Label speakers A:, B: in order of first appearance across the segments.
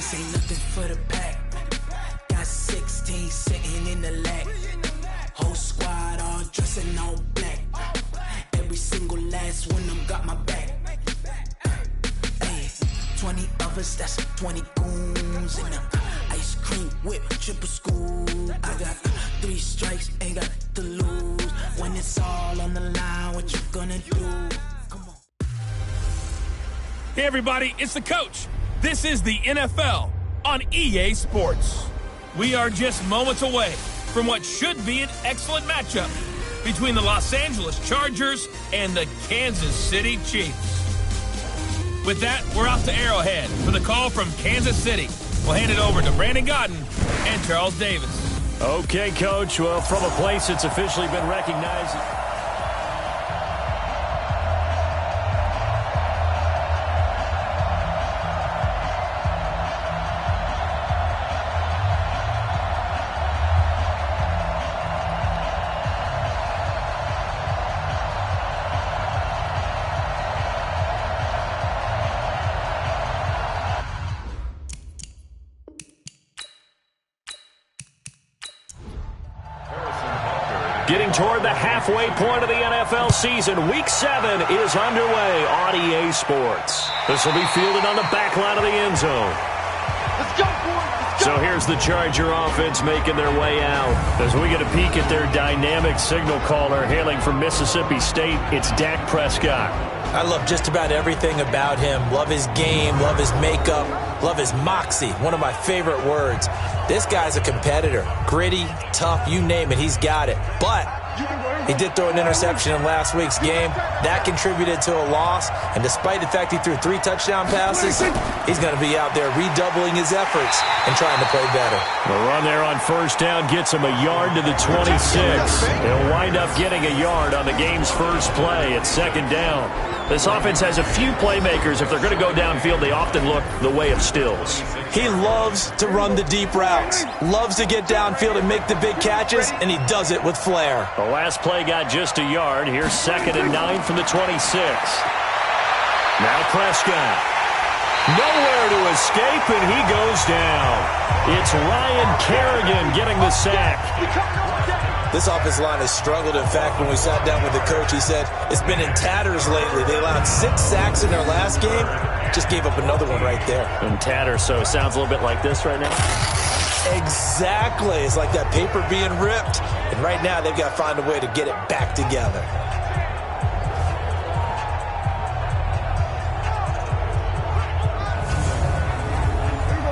A: This ain't nothing for the pack. Got 16 sitting in the lap. Whole squad all dressing all black. Every single last one of them got my back. Hey, 20 of us, that's 20 goons in the ice cream whip, triple school. I got 3 strikes, ain't got to lose. When it's all on the line, what you gonna do? Come on.
B: Hey everybody, it's the coach. This is the NFL on EA Sports. We are just moments away from what should be an excellent matchup between the Los Angeles Chargers and the Kansas City Chiefs. With that, we're off to Arrowhead for the call from Kansas City. We'll hand it over to Brandon Godden and Charles Davis.
C: Okay, Coach. Well, from a place that's officially been recognized. Getting toward the halfway point of the NFL season, Week 7 is underway on EA Sports. This will be fielded on the back line of the end zone.
D: Let's go, boys! Let's go!
C: So here's the Charger offense making their way out. As we get a peek at their dynamic signal caller hailing from Mississippi State, it's Dak Prescott.
E: I love just about everything about him. Love his game, love his makeup, love his moxie, one of my favorite words. This guy's a competitor. Gritty, tough, you name it, he's got it. But he did throw an interception in last week's game. That contributed to a loss. And despite the fact he threw 3 touchdown passes, he's going to be out there redoubling his efforts and trying to play better.
C: The run there on first down gets him a yard to the 26. He'll wind up getting a yard on the game's first play at second down. This offense has a few playmakers. If they're going to go downfield, they often look the way of Stills.
E: He loves to run the deep routes, loves to get downfield and make the big catches, and he does it with flair.
C: The last play got just a yard. Here's 2nd and 9 from the 26. Now Prescott. Nowhere to escape, and he goes down. It's Ryan Kerrigan getting the sack.
E: This offensive line has struggled. In fact, when we sat down with the coach, he said it's been in tatters lately. They allowed 6 sacks in their last game. Just gave up another one right there.
C: In tatters, so it sounds a little bit like this right now.
E: Exactly. It's like that paper being ripped. And right now, they've got to find a way to get it back together.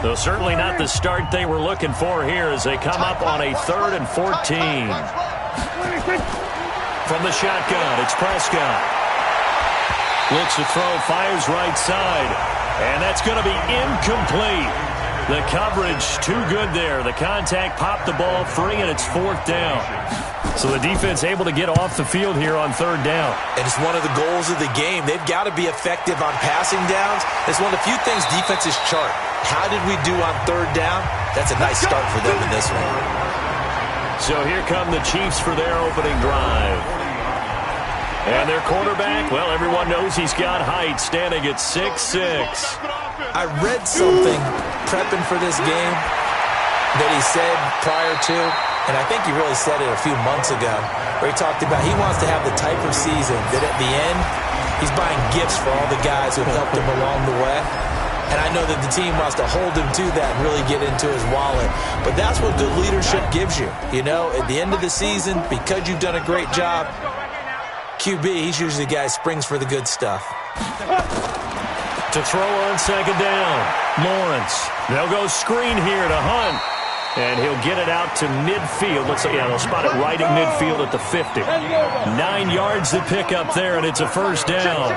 C: Though certainly not the start they were looking for here as they come up on a 3rd and 14. From the shotgun, it's Prescott. Looks to throw, fires right side. And that's going to be incomplete. The coverage too good there. The contact popped the ball free, and it's 4th down. So the defense able to get off the field here on 3rd down.
E: And it's one of the goals of the game. They've got to be effective on passing downs. It's one of the few things defenses chart. How did we do on 3rd down? That's a nice start for them in this one.
C: So here come the Chiefs for their opening drive. And their quarterback, well, everyone knows he's got height, standing at 6'6".
E: I read something prepping for this game that he said prior to, and I think he really said it a few months ago, where he talked about he wants to have the type of season that at the end, he's buying gifts for all the guys who have helped him along the way. And I know that the team wants to hold him to that and really get into his wallet. But that's what good leadership gives you. You know, at the end of the season, because you've done a great job, QB, he's usually the guy who springs for the good stuff.
C: To throw on 2nd down, Lawrence. They'll go screen here to Hunt. And he'll get it out to midfield. Looks like, yeah, they'll spot it right at midfield at the 50. 9 yards to pick up there, and it's a 1st down.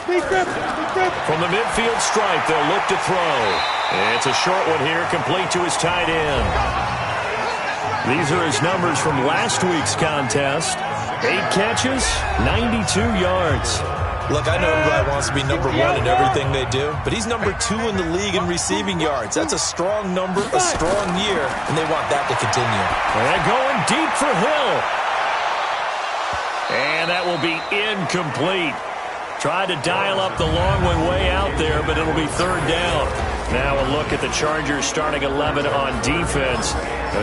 C: From the midfield stripe, they'll look to throw. It's a short one here, complete to his tight end. These are his numbers from last week's contest. 8 catches, 92 yards.
E: Look, I know everybody wants to be number 1 in everything they do, but he's number 2 in the league in receiving yards. That's a strong number, a strong year, and they want that to continue.
C: And going deep for Hill. And that will be incomplete. Tried to dial up the long one way out there, but it'll be third down. Now a look at the Chargers starting 11 on defense.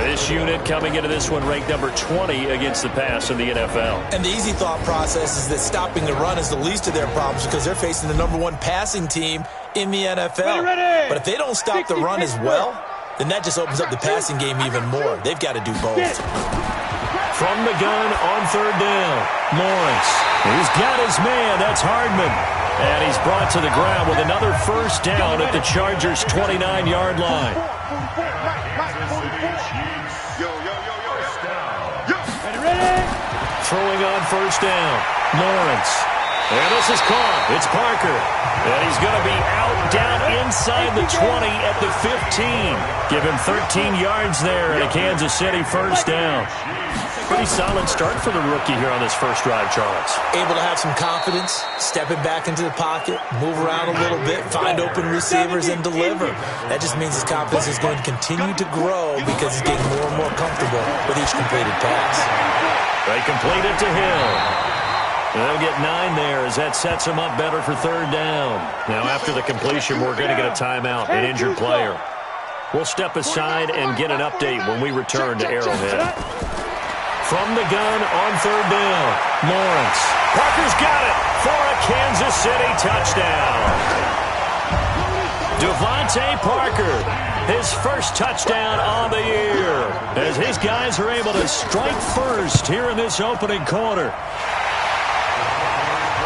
C: This unit coming into this one ranked number 20 against the pass in the NFL.
E: And the easy thought process is that stopping the run is the least of their problems because they're facing the number 1 passing team in the NFL. But if they don't stop the run as well, then that just opens up the passing game even more. They've got to do both.
C: From the gun on third down, Lawrence. He's got his man. That's Hardman. And he's brought to the ground with another first down at the Chargers' 29-yard line. Throwing on first down, Lawrence. And this is caught. It's Parker. And he's going to be out down inside the 20 at the 15. Give him 13 yards there and a Kansas City first down. Pretty solid start for the rookie here on this first drive, Charles.
E: Able to have some confidence, stepping back into the pocket, move around a little bit, find open receivers, and deliver. That just means his confidence is going to continue to grow because he's getting more and more comfortable with each completed pass.
C: They complete it to Hill. They'll get 9 there as that sets him up better for third down. Now after the completion, we're going to get a timeout, an injured player. We'll step aside and get an update when we return to Arrowhead. From the gun on third down, Lawrence. Parker's got it for a Kansas City touchdown. Devontae Parker, his first touchdown on the year, as his guys are able to strike first here in this opening quarter.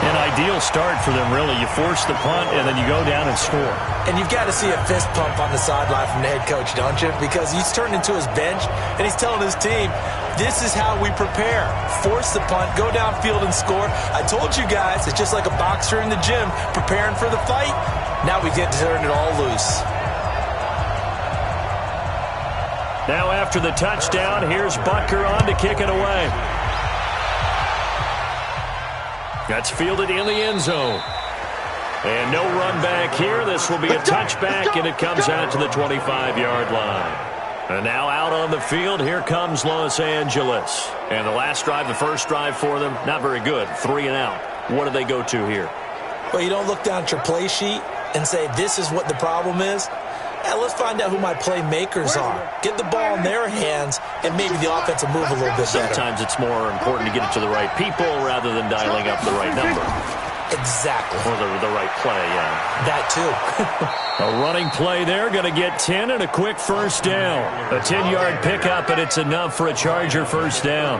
C: An ideal start for them, really. You force the punt, and then you go down and score.
E: And you've got to see a fist pump on the sideline from the head coach, don't you? Because he's turned into his bench, and he's telling his team, this is how we prepare. Force the punt, go downfield and score. I told you guys, it's just like a boxer in the gym preparing for the fight. Now we get to turn it all loose.
C: Now after the touchdown, here's Butker on to kick it away. That's fielded in the end zone. And no run back here. This will be a touchback, and it comes out to the 25-yard line. And now out on the field, here comes Los Angeles. And the last drive, the first drive for them, not very good. 3 and out. What do they go to here?
E: Well, you don't look down at your play sheet and say, this is what the problem is. Yeah, let's find out who my playmakers are. Get the ball in their hands, and maybe the offense will move a little bit better.
C: Sometimes it's more important to get it to the right people rather than dialing up the right number.
E: Exactly.
C: Or the right play, yeah.
E: That too.
C: A running play there, going to get 10 and a quick first down. A 10-yard pickup, and it's enough for a Charger first down.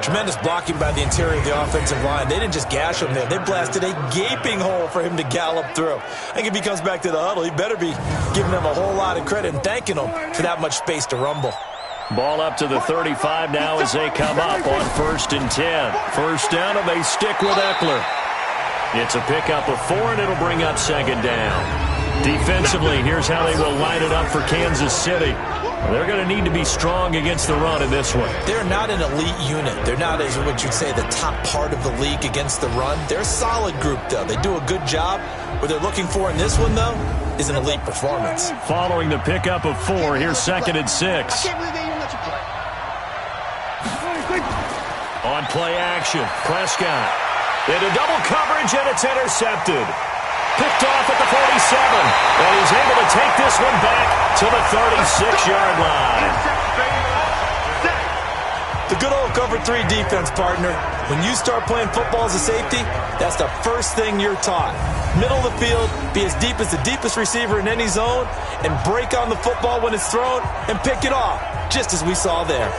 E: Tremendous blocking by the interior of the offensive line. They didn't just gash him there. They blasted a gaping hole for him to gallop through. I think if he comes back to the huddle, he better be giving them a whole lot of credit and thanking them for that much space to rumble.
C: Ball up to the 35 now as they come up on 1st and 10. First down, and they stick with Eckler. It's a pickup of 4, and it'll bring up 2nd down. Defensively, here's how they will line it up for Kansas City. They're going to need to be strong against the run in this one.
E: They're not an elite unit. They're not, as what you'd say, the top part of the league against the run. They're a solid group, though. They do a good job. What they're looking for in this one, though, is an elite performance.
C: Following the pickup of 4, here's 2nd and 6. On play action, Prescott. Into double coverage, and it's intercepted. Picked off at the 47, and he's able to take this one back to the 36-yard line.
E: The good old cover 3 defense, partner. When you start playing football as a safety, that's the first thing you're taught. Middle of the field, be as deep as the deepest receiver in any zone, and break on the football when it's thrown and pick it off, just as we saw there.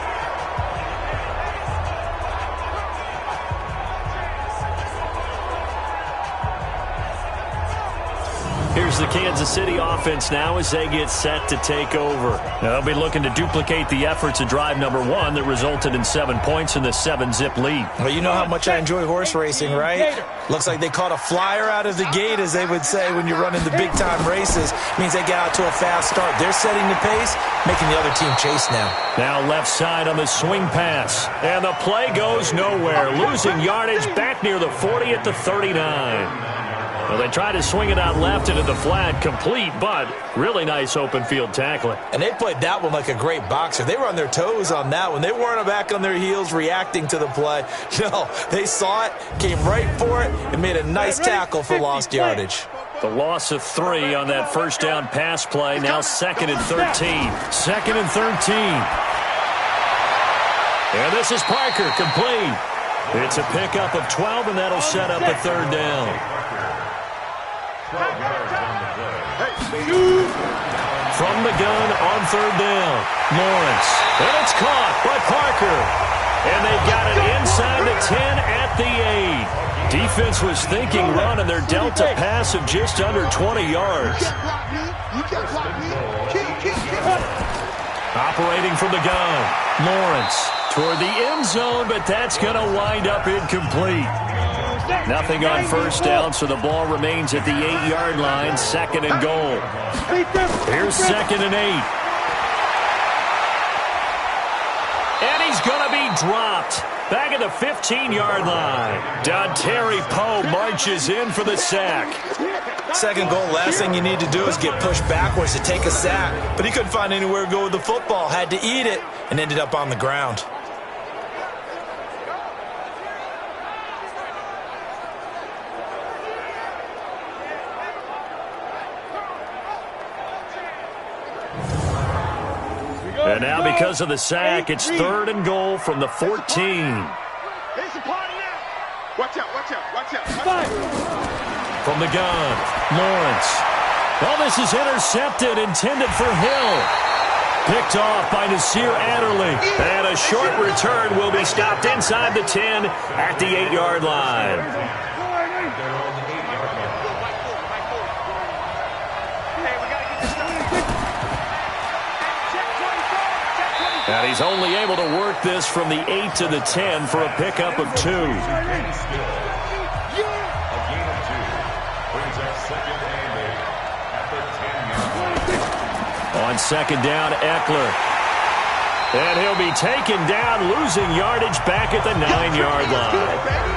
C: Here's the Kansas City offense now as they get set to take over. They'll be looking to duplicate the efforts of drive number 1 that resulted in 7 points in the 7-zip lead.
E: Well, you know how much I enjoy horse racing, right? Looks like they caught a flyer out of the gate, as they would say when you're running the big-time races. Means they get out to a fast start. They're setting the pace, making the other team chase now.
C: Now left side on the swing pass. And the play goes nowhere. Losing yardage back near the 40 at the 39. Well, they try to swing it out left into the flat, complete, but really nice open field tackling.
E: And they played that one like a great boxer. They were on their toes on that one. They weren't back on their heels reacting to the play. No, they saw it, came right for it, and made a nice tackle for lost yardage.
C: The loss of 3 on that first down pass play. Now 2nd and 13. 2nd and 13. And this is Parker, complete. It's a pickup of 12, and that'll set up a 3rd down. From the gun on 3rd down, Lawrence. And it's caught by Parker. And they've got it inside the 10 at the 8. Defense was thinking run, and they're dealt a pass of just under 20 yards. Operating from the gun, Lawrence toward the end zone, but that's going to wind up incomplete. Nothing on first down, so the ball remains at the 8-yard line, 2nd and goal. Here's 2nd and 8. And he's going to be dropped. Back at the 15-yard line. Dontari Poe marches in for the sack.
E: 2nd goal, last thing you need to do is get pushed backwards to take a sack. But he couldn't find anywhere to go with the football. Had to eat it and ended up on the ground.
C: And now because of the sack, it's 3rd and goal from the 14.
D: Watch out, watch out, watch out.
C: From the gun, Lawrence. Oh, this is intercepted, intended for Hill. Picked off by Nasir Adderley. And a short return will be stopped inside the 10 at the 8-yard line. And he's only able to work this from the 8 to the 10 for a pickup of 2. On 2nd down, Eckler. And he'll be taken down, losing yardage back at the 9-yard line.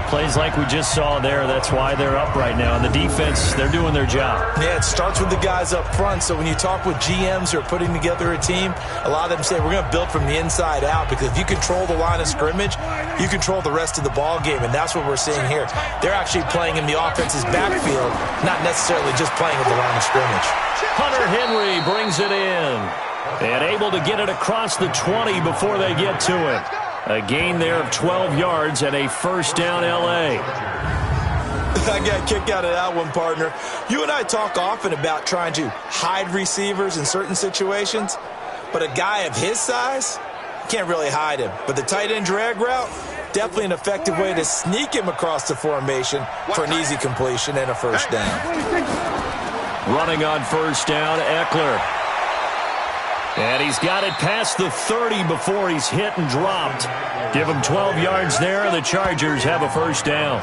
C: Plays like we just saw there, that's why they're up right now. And the defense, they're doing their job.
E: Yeah, it starts with the guys up front. So when you talk with GMs who are putting together a team, a lot of them say we're going to build from the inside out, because if you control the line of scrimmage, you control the rest of the ball game, and that's what we're seeing here. They're actually playing in the offense's backfield, not necessarily just playing with the line of scrimmage.
C: Hunter Henry brings it in and able to get it across the 20 before they get to it. A gain there of 12 yards and a first down L.A.
E: I got a kick out of that one, partner. You and I talk often about trying to hide receivers in certain situations, but a guy of his size, you can't really hide him. But the tight end drag route, definitely an effective way to sneak him across the formation for an easy completion and a first down.
C: Running on first down, Eckler. And he's got it past the 30 before he's hit and dropped. Give him 12 yards there. The Chargers have a first down.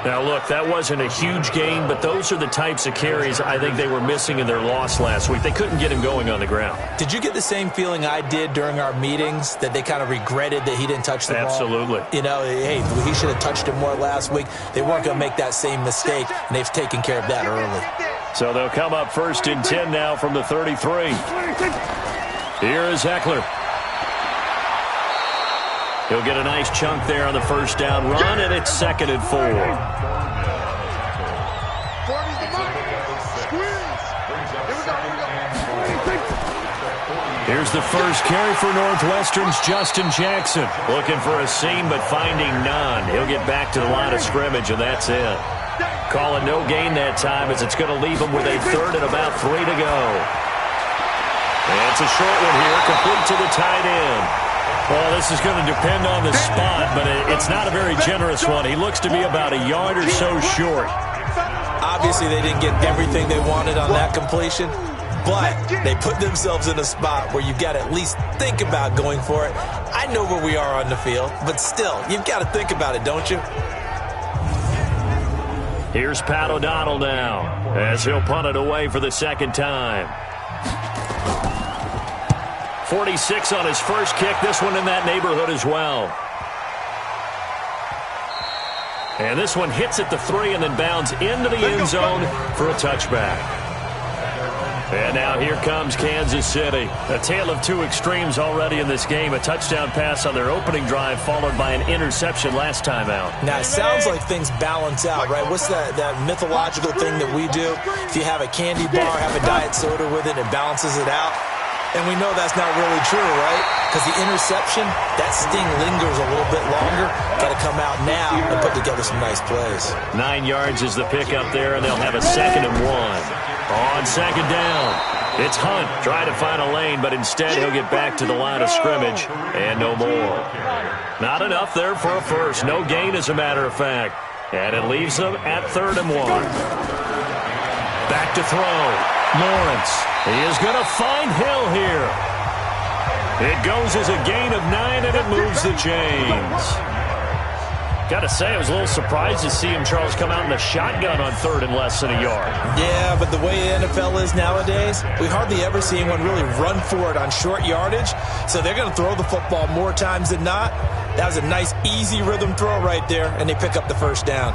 C: Now, look, that wasn't a huge gain, but those are the types of carries I think they were missing in their loss last week. They couldn't get him going on the ground.
E: Did you get the same feeling I did during our meetings, that they kind of regretted that he didn't touch the ball?
C: Absolutely.
E: You know, hey, he should have touched it more last week. They weren't going to make that same mistake, and they've taken care of that early.
C: So they'll come up 1st and 10 now from the 33. Here is Eckler. He'll get a nice chunk there on the first down run, and it's 2nd and 4. Here's the first carry for Northwestern's Justin Jackson. Looking for a seam, but finding none. He'll get back to the line of scrimmage, and that's it. Calling no gain that time, as it's going to leave him with a 3rd and about 3 to go. And it's a short one here, complete to the tight end. Well, this is going to depend on the spot, but it's not a very generous one. He looks to be about a yard or so short.
E: Obviously, they didn't get everything they wanted on that completion, but they put themselves in a spot where you've got to at least think about going for it. I know where we are on the field, but still, you've got to think about it, don't you?
C: Here's Pat O'Donnell now, as he'll punt it away for the 2nd time. 46 on his first kick, this one in that neighborhood as well. And this one hits at the 3 and then bounds into the end zone for a touchback. And now here comes Kansas City. A tale of two extremes already in this game. A touchdown pass on their opening drive followed by an interception last time out.
E: Now, it sounds like things balance out, right? What's that mythological thing that we do? If you have a candy bar, have a diet soda with it, it balances it out. And we know that's not really true, right? Because the interception, that sting lingers a little bit longer. Got to come out now and put together some nice plays.
C: 9 yards is the pickup there, and they'll have a 2nd and 1. On 2nd down, it's Hunt trying to find a lane, but instead he'll get back to the line of scrimmage and no more. Not enough there for a first. No gain, as a matter of fact. And it leaves them at 3rd and 1. Back to throw. Lawrence. He is going to find Hill here. It goes as a gain of 9, and it moves the chains. Got to say, I was a little surprised to see him, Charles, come out in the shotgun on 3rd and less than a yard.
E: Yeah, but the way the NFL is nowadays, we hardly ever see anyone really run for it on short yardage. So they're going to throw the football more times than not. That was a nice, easy rhythm throw right there, and they pick up the first down.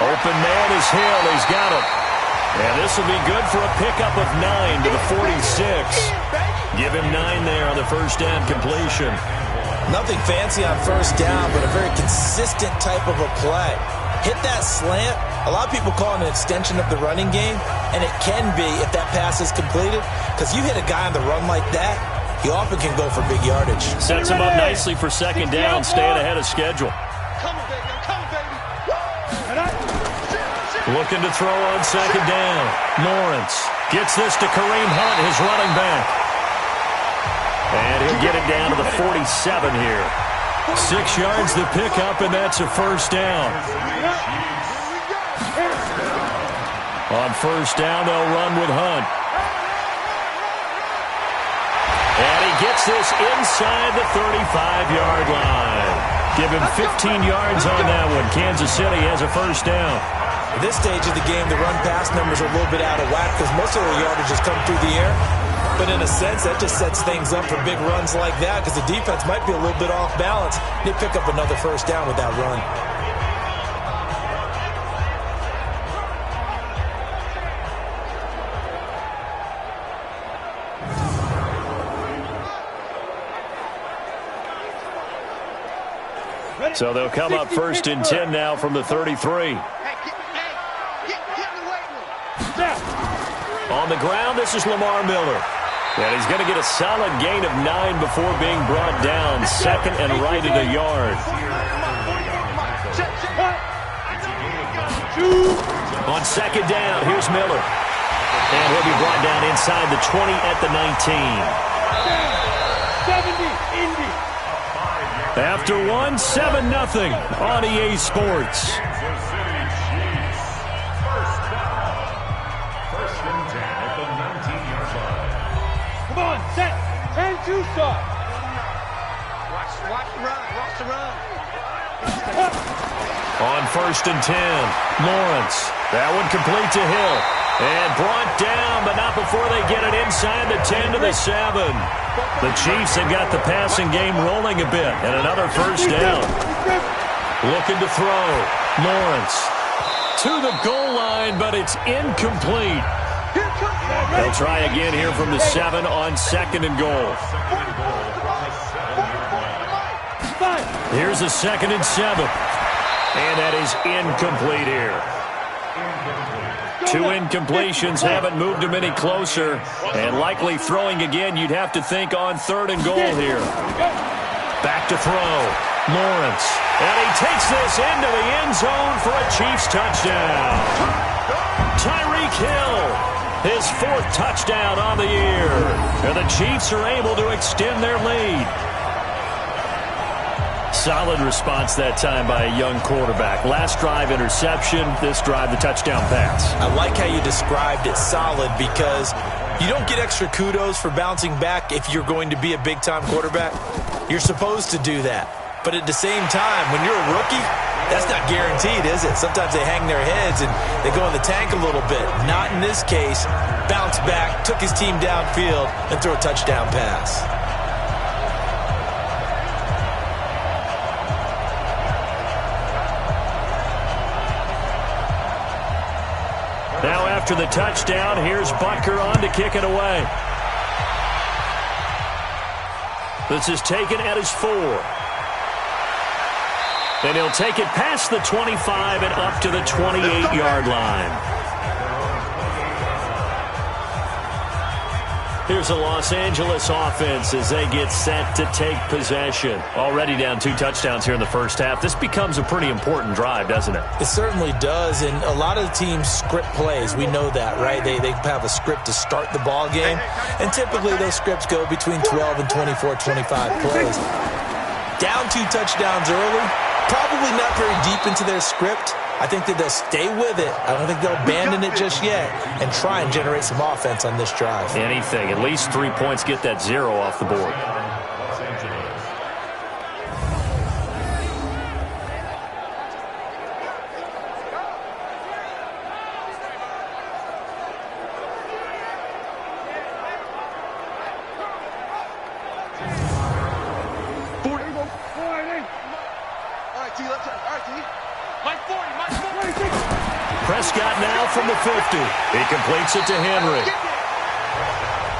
C: Open man is Hill. He's got it. And this will be good for a pickup of 9 to the 46. Give him 9 there on the first down completion.
E: Nothing fancy on first down, but a very consistent type of a play. Hit that slant. A lot of people call it an extension of the running game, and it can be if that pass is completed, because you hit a guy on the run like that, he often can go for big yardage.
C: Sets him up nicely for 2nd down, staying ahead of schedule. Looking to throw on 2nd down. Lawrence gets this to Kareem Hunt, his running back. And he'll get it down to the 47 here. 6 yards the pickup, and that's a first down. On first down, they'll run with Hunt. And he gets this inside the 35-yard line. Give him 15 yards on that one. Kansas City has a first down.
E: At this stage of the game, the run-pass numbers are a little bit out of whack because most of the yardage has come through the air. But in a sense, that just sets things up for big runs like that because the defense might be a little bit off balance. They pick up another first down with that run.
C: So they'll come up 1st and 10 now from the 33. On the ground, this is Lamar Miller. And he's going to get a solid gain of 9 before being brought down. 2nd and right at a yard. On 2nd down, here's Miller. And he'll be brought down inside the 20 at the 19. After one, 7-0 on EA Sports.
F: Come on, set, 10-2 start.
D: Watch the run, watch the run.
C: On 1st and 10, Lawrence. That one complete to Hill. And brought down, but not before they get it inside the 10 to the 7. The Chiefs have got the passing game rolling a bit. And another first down. Looking to throw. Lawrence to the goal line, but it's incomplete. They'll try again here from the 7 on 2nd and goal. Here's a 2nd and 7. And that is incomplete here. 2 incompletions haven't moved him any closer. And likely throwing again, you'd have to think on 3rd and goal here. Back to throw. Lawrence. And he takes this into the end zone for a Chiefs touchdown. Tyreek Hill, his 4th touchdown on the year. And the Chiefs are able to extend their lead. Solid response that time by a young quarterback. Last drive, interception. This drive, the touchdown pass.
E: I like how you described it, solid, because you don't get extra kudos for bouncing back if you're going to be a big-time quarterback. You're supposed to do that. But at the same time, when you're a rookie, that's not guaranteed, is it? Sometimes they hang their heads and they go in the tank a little bit. Not in this case. Bounce back, took his team downfield, and threw a touchdown pass.
C: Now after the touchdown, here's Butker on to kick it away. This is taken at his 4. And he'll take it past the 25 and up to the 28-yard line. Here's the Los Angeles offense as they get set to take possession. Already down 2 touchdowns here in the first half. This becomes a pretty important drive, doesn't it?
E: It certainly does, and a lot of the teams script plays. We know that, right? They have a script to start the ball game, and typically those scripts go between 12 and 24, 25 plays. Down 2 touchdowns early, probably not very deep into their script. I think that they'll stay with it. I don't think they'll abandon it just yet and try and generate some offense on this drive.
C: Anything. At least 3 points, get that 0 off the board. Prescott now from the 50. He completes it to Henry.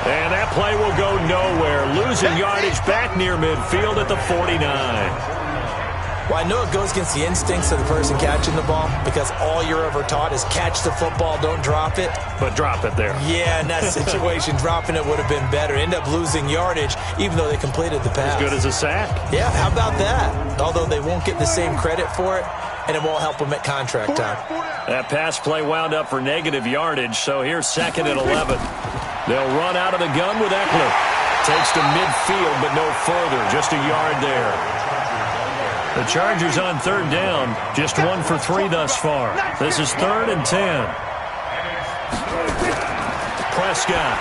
C: And that play will go nowhere. Losing yardage back near midfield at the 49.
E: Well, I know it goes against the instincts of the person catching the ball because all you're ever taught is catch the football, don't drop it.
C: But drop it there.
E: Yeah, in that situation, dropping it would have been better. End up losing yardage even though they completed the pass.
C: As good as a sack.
E: Yeah, how about that? Although they won't get the same credit for it, and it won't help them at contract time.
C: That pass play wound up for negative yardage, so here's 2nd and 11. They'll run out of the gun with Eckler. Takes to midfield, but no further. Just a yard there. The Chargers on 3rd down. Just 1 for 3 thus far. This is 3rd and 10. Prescott.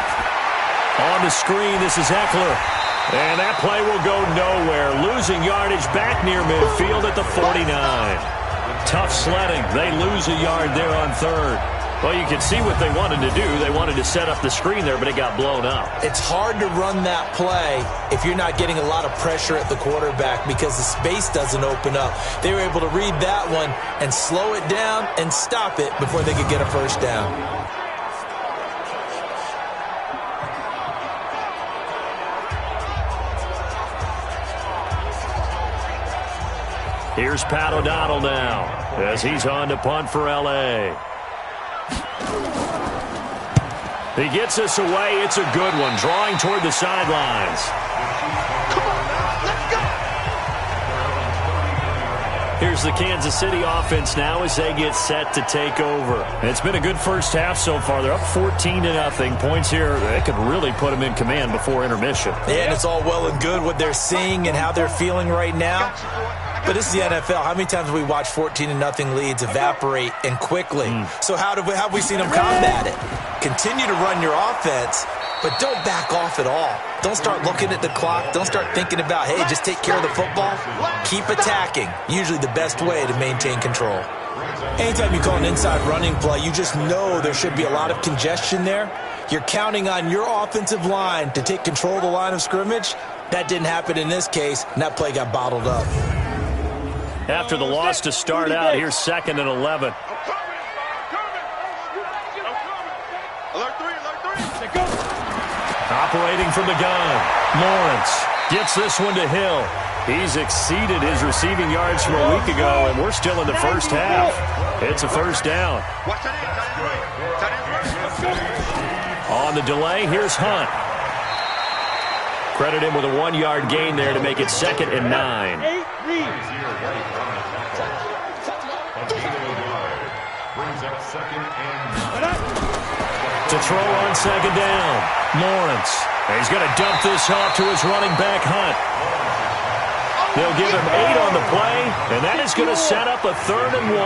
C: On the screen, this is Eckler. And that play will go nowhere. Losing yardage back near midfield at the 49. Tough sledding. They lose a yard there on 3rd. Well, you can see what they wanted to do. They wanted to set up the screen there, but it got blown up.
E: It's hard to run that play if you're not getting a lot of pressure at the quarterback because the space doesn't open up. They were able to read that one and slow it down and stop it before they could get a first down.
C: Here's Pat O'Donnell now as he's on to punt for L.A. He gets us away. It's a good one. Drawing toward the sidelines.
D: Come on now, let's go.
C: Here's the Kansas City offense now as they get set to take over. It's been a good first half so far. They're up 14-0. Points here, they could really put them in command before intermission.
E: And it's all well and good what they're seeing and how they're feeling right now. But this is the NFL. How many times have we watched 14-0 leads evaporate and quickly? So how have we seen them combat it? Continue to run your offense, but don't back off at all. Don't start looking at the clock. Don't start thinking about, hey, just take care of the football. Keep attacking. Usually the best way to maintain control. Anytime you call an inside running play, you just know there should be a lot of congestion there. You're counting on your offensive line to take control of the line of scrimmage. That didn't happen in this case, and that play got bottled up.
C: After the loss to start out, here's 2nd and 11. Operating from the gun, Lawrence gets this one to Hill. He's exceeded his receiving yards from a week ago, and we're still in the first half. It's a first down. On the delay, here's Hunt. Credit him with a 1-yard gain there to make it 2nd and 9. To throw on 2nd down, Lawrence. He's going to dump this off to his running back, Hunt. They'll give him 8 on the play, and that is going to set up a 3rd and 1.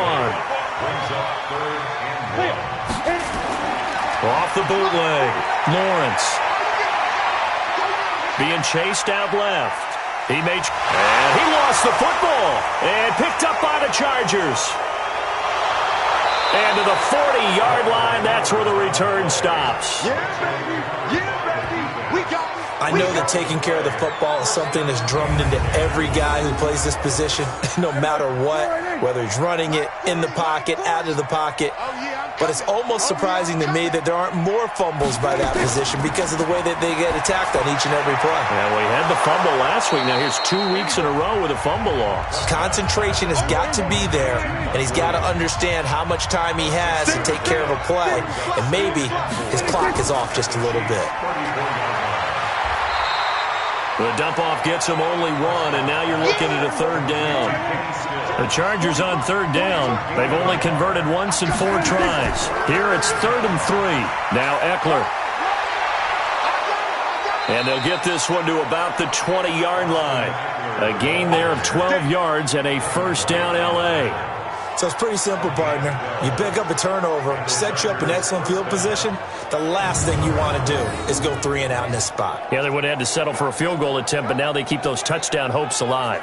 C: Off the bootleg, Lawrence. Being chased out left. And he lost the football and picked up by the Chargers. And to the 40-yard line, that's where the return stops.
F: Yeah, baby. Yeah, baby. We got it.
E: I know that taking care of the football is something that's drummed into every guy who plays this position, no matter what, whether he's running it, in the pocket, out of the pocket. But it's almost surprising to me that there aren't more fumbles by that position because of the way that they get attacked on each and every play.
C: Yeah, well, he had the fumble last week. Now here's 2 weeks in a row with a fumble loss.
E: Concentration has got to be there, and he's got to understand how much time he has to take care of a play, and maybe his clock is off just a little bit.
C: The dump-off gets him only 1, and now you're looking at a 3rd down. The Chargers on 3rd down. They've only converted once in 4 tries. Here it's 3rd and 3. Now Eckler. And they'll get this one to about the 20-yard line. A gain there of 12 yards and a 1st down L.A.
E: So it's pretty simple, partner. You pick up a turnover, set you up in excellent field position. The last thing you want to do is go 3 and out in this spot.
C: Yeah, they would have had to settle for a field goal attempt, but now they keep those touchdown hopes alive.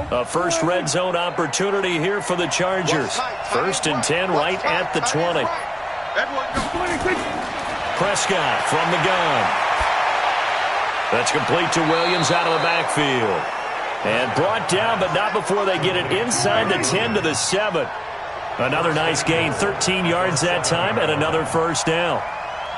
C: A first red zone opportunity here for the Chargers. 1st and 10 right at the 20. Prescott from the gun. That's complete to Williams out of the backfield. And brought down, but not before they get it inside the 10 to the 7. Another nice gain, 13 yards that time, and another 1st down.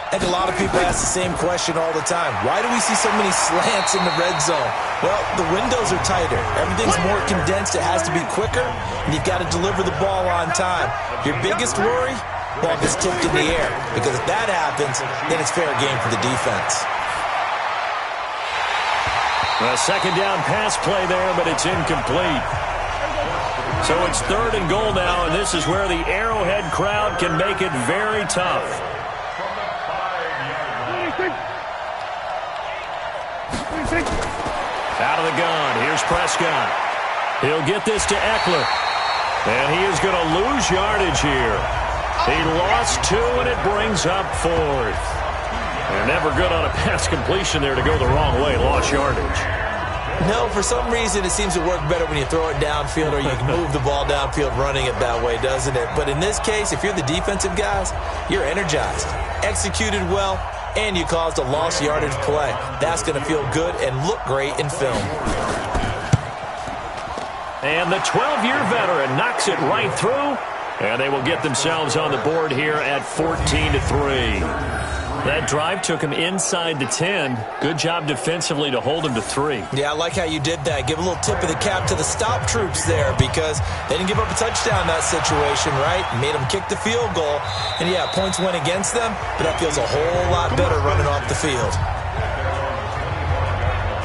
E: I think a lot of people ask the same question all the time. Why do we see so many slants in the red zone? Well, the windows are tighter. Everything's more condensed. It has to be quicker, and you've got to deliver the ball on time. Your biggest worry? Ball gets tipped in the air, because if that happens, then it's fair game for the defense.
C: A 2nd down pass play there, but it's incomplete. So it's 3rd and goal now, and this is where the Arrowhead crowd can make it very tough. Out of the gun, here's Prescott. He'll get this to Eckler. And he is going to lose yardage here. He lost 2, and it brings up 4th. And never good on a pass completion there to go the wrong way. Lost yardage.
E: No, for some reason it seems to work better when you throw it downfield or you can move the ball downfield running it that way, doesn't it? But in this case, if you're the defensive guys, you're energized, executed well, and you caused a lost yardage play. That's going to feel good and look great in film.
C: And the 12-year veteran knocks it right through, and they will get themselves on the board here at 14-3. That drive took him inside the 10. Good job defensively to hold him to 3.
E: Yeah, I like how you did that. Give a little tip of the cap to the stop troops there because they didn't give up a touchdown in that situation, right? Made them kick the field goal. And, yeah, points went against them, but that feels a whole lot better running off the field.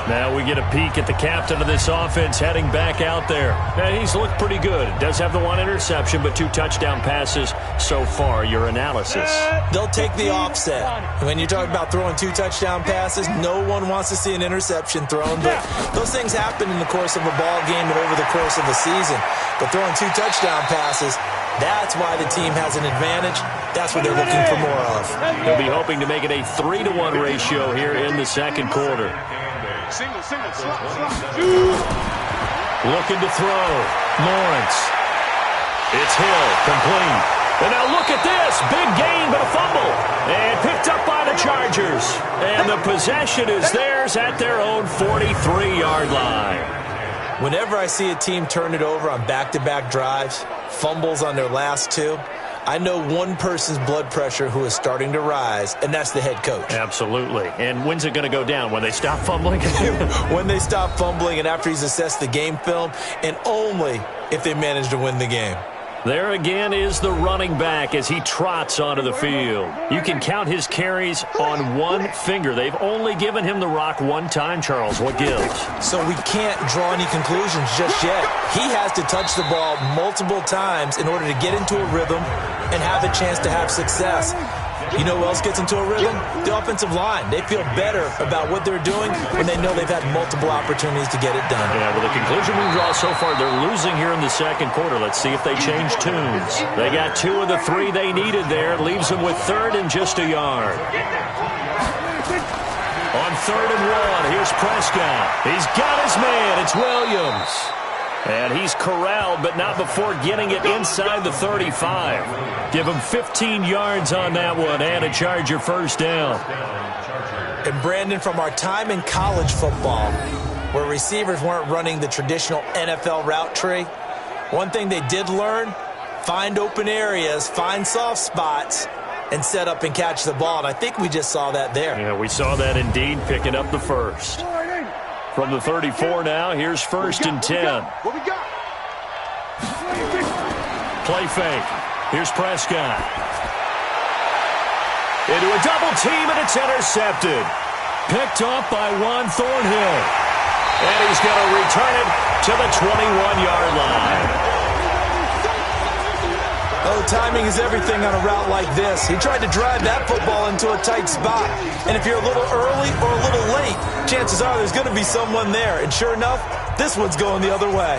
C: Now we get a peek at the captain of this offense heading back out there. Now, he's looked pretty good. Does have the 1 interception, but 2 touchdown passes so far. Your analysis?
E: They'll take the offset. When you're talking about throwing 2 touchdown passes, no one wants to see an interception thrown. But those things happen in the course of a ball game and over the course of a season. But throwing 2 touchdown passes, that's why the team has an advantage. That's what they're looking for more of.
C: They'll be hoping to make it a 3-1 ratio here in the 2nd quarter.
F: Single, slot.
C: Looking to throw. Lawrence. It's Hill, complete. And now look at this. Big gain, but a fumble. And picked up by the Chargers. And the possession is theirs at their own 43-yard line.
E: Whenever I see a team turn it over on back-to-back drives, fumbles on their last 2, I know one person's blood pressure who is starting to rise, and that's the head coach.
C: Absolutely. And when's it going to go down? When they stop fumbling?
E: When they stop fumbling and after he's assessed the game film, and only if they manage to win the game.
C: There again is the running back as he trots onto the field. You can count his carries on one finger. They've only given him the rock one time, Charles. What gives?
E: So we can't draw any conclusions just yet. He has to touch the ball multiple times in order to get into a rhythm and have a chance to have success. You know who else gets into a rhythm? The offensive line. They feel better about what they're doing when they know they've had multiple opportunities to get it done.
C: Yeah, well, the conclusion we draw so far, they're losing here in the second quarter. Let's see if they change tunes. They got 2 of the 3 they needed there. Leaves them with 3rd and just a yard. On 3rd and 1, here's Prescott. He's got his man. It's Williams. And he's corralled, but not before getting it inside the 35. Give him 15 yards on that one and a Charger first down.
E: And Brandon, from our time in college football, where receivers weren't running the traditional NFL route tree, one thing they did learn, find open areas, find soft spots, and set up and catch the ball. And I think we just saw that there.
C: Yeah, we saw that indeed, picking up the first. From the 34 now, here's 1st and 10.
F: What we got?
C: Play fake. Here's Prescott. Into a double team, and it's intercepted. Picked off by Juan Thornhill. And he's going to return it to the 21-yard line.
E: Oh, timing is everything on a route like this. He tried to drive that football into a tight spot. And if you're a little early or a little late, chances are there's going to be someone there. And sure enough, this one's going the other way.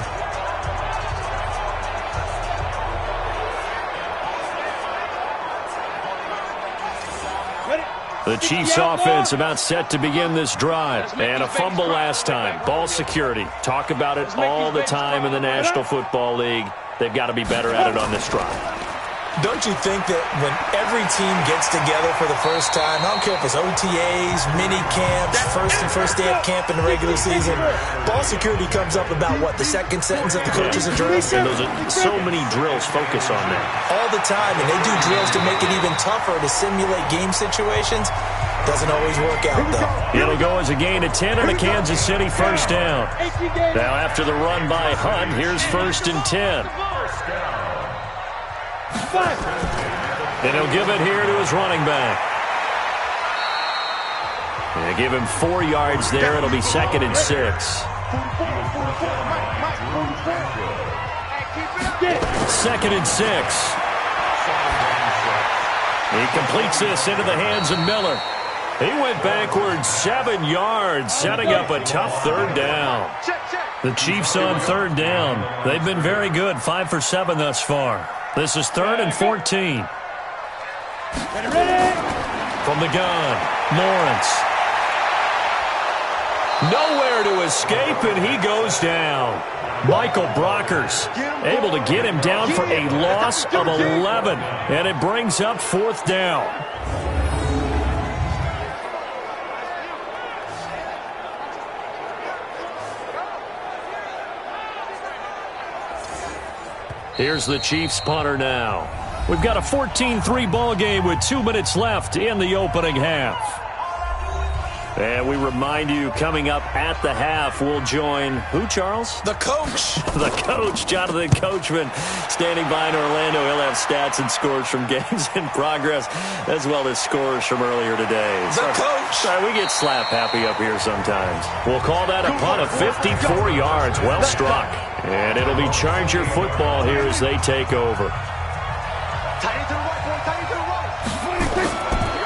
C: The Chiefs offense about set to begin this drive. And a fumble last time. Ball security. Talk about it all the time in the National Football League. They've got to be better at it on this drive.
E: Don't you think that when every team gets together for the first time, I don't care if it's OTAs, mini camps, first day of camp in the regular season, ball security comes up about what, the second sentence of the coach's address?
C: And those are so many drills focus on that.
E: All the time, and they do drills to make it even tougher to simulate game situations. Doesn't always work out, though.
C: It'll go as a gain of 10 and a Kansas City first down. Now after the run by Hunt, here's 1st and 10. And he'll give it here to his running back. And give him 4 yards there. It'll be 2nd and 6. 2nd and 6. He completes this into the hands of Miller. He went backwards 7 yards, setting up a tough 3rd down. The Chiefs on 3rd down. They've been very good, 5 for 7 thus far. This is 3rd and 14. From the gun, Lawrence. Nowhere to escape, and he goes down. Michael Brockers able to get him down for a loss of 11, and it brings up 4th down. Here's the Chiefs punter now. We've got a 14-3 ball game with 2 minutes left in the opening half. And we remind you, coming up at the half, we'll join who, Charles?
E: The coach.
C: The coach, Jonathan Coachman, standing by in Orlando. He'll have stats and scores from games in progress, as well as scores from earlier today.
E: The coach.
C: Sorry, we get slap happy up here sometimes. We'll call that a punt of 54 yards. Well struck. And it'll be Charger football here as they take over.